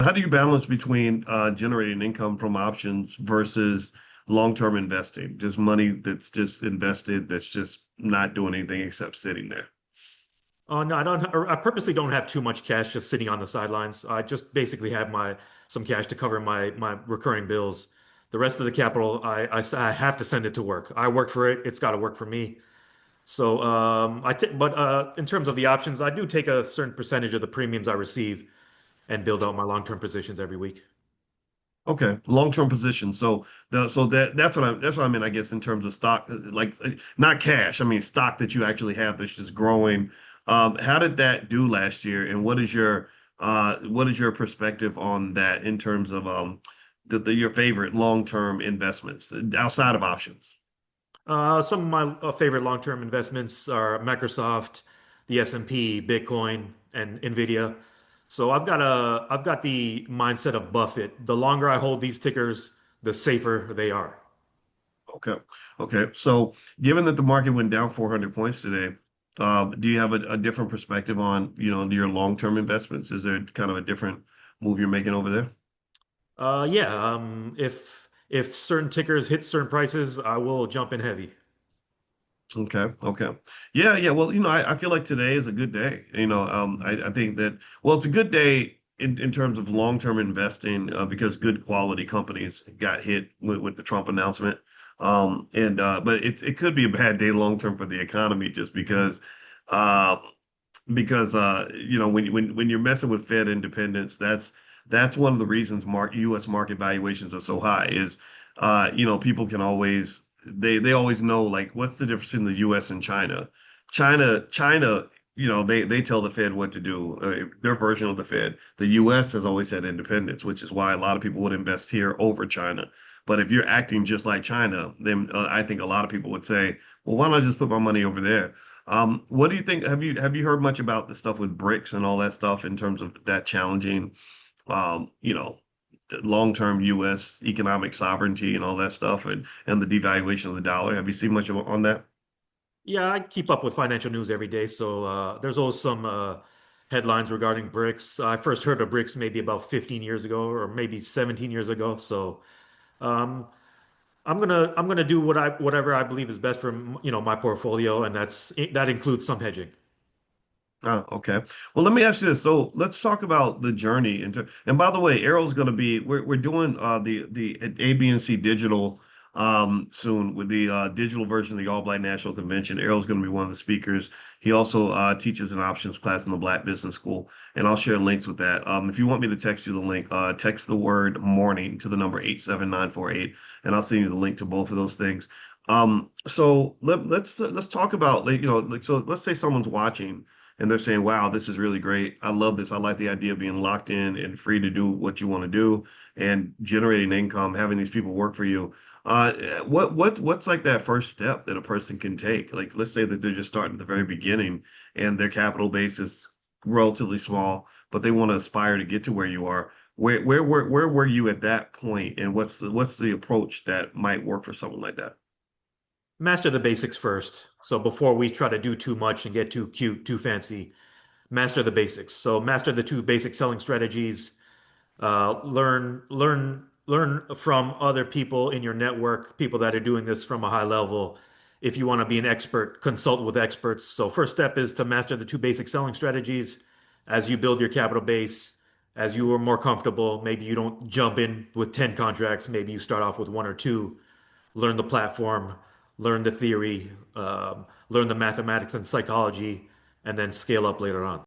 How do you balance between generating income from options versus long-term investing? Just money that's just invested that's just not doing anything except sitting there. Oh no, I don't. I purposely don't have too much cash just sitting on the sidelines. I just basically have my some cash to cover my recurring bills. The rest of the capital, I have to send it to work. I work for it. It's got to work for me. So but in terms of the options, I do take a certain percentage of the premiums I receive and build out my long-term positions every week. Okay, long-term position. That's what I mean, I guess, in terms of stock, not cash. I mean stock that you actually have that's just growing. How did that do last year, and what is your perspective on that in terms of your favorite long-term investments outside of options? Some of my favorite long-term investments are Microsoft, the S&P, Bitcoin, and NVIDIA. So I've got the mindset of Buffett. The longer I hold these tickers, the safer they are. Okay. Okay. So given that the market went down 400 points today, do you have a different perspective on, your long-term investments? Is there kind of a different move you're making over there? Yeah, if certain tickers hit certain prices, I will jump in heavy. Okay. Okay. Yeah. Yeah. Well, I feel like today is a good day. I think that, well, it's a good day in terms of long-term investing because good quality companies got hit with the Trump announcement. But it could be a bad day long-term for the economy just uh, when you're messing with Fed independence, that's one of the reasons U.S. market valuations are so high is people can always they always know like what's the difference in the U.S. and China. China, they tell the Fed what to do. Their version of the Fed. The U.S. has always had independence, which is why a lot of people would invest here over China. But if you're acting just like China, then I think a lot of people would say, well, why not just put my money over there? What do you think? Have you heard much about the stuff with BRICS and all that stuff in terms of that challenging, um, you know, the long-term U.S. economic sovereignty and all that stuff, and the devaluation of the dollar? Have you seen much on that? Yeah, I keep up with financial news every day, so there's always some headlines regarding BRICS. I first heard of BRICS maybe about 15 years ago, or maybe 17 years ago. So um, I'm gonna do whatever I believe is best for my portfolio, and that includes some hedging. Oh, okay. Well, let me ask you this. So let's talk about the journey and by the way, Errol's going to be we're doing the ABC Digital soon with the digital version of the All Black National Convention. Errol's going to be one of the speakers. He also teaches an options class in the Black Business School, and I'll share links with that. If you want me to text you the link, text the word morning to the number 87948, and I'll send you the link to both of those things. So let's talk about so let's say someone's watching and they're saying, wow, this is really great. I love this. I like the idea of being locked in and free to do what you want to do and generating income, having these people work for you. What's like that first step that a person can take? Like, let's say that they're just starting at the very beginning and their capital base is relatively small, but they want to aspire to get to where you are. Where were you at that point, and what's the approach that might work for someone like that? Master the basics first. So before we try to do too much and get too cute, too fancy, master the basics. So master the two basic selling strategies. Learn from other people in your network, people that are doing this from a high level. If you want to be an expert, consult with experts. So first step is to master the two basic selling strategies. As you build your capital base, as you are more comfortable, maybe you don't jump in with 10 contracts. Maybe you start off with one or two. Learn the platform, learn the theory, learn the mathematics and psychology, and then scale up later on.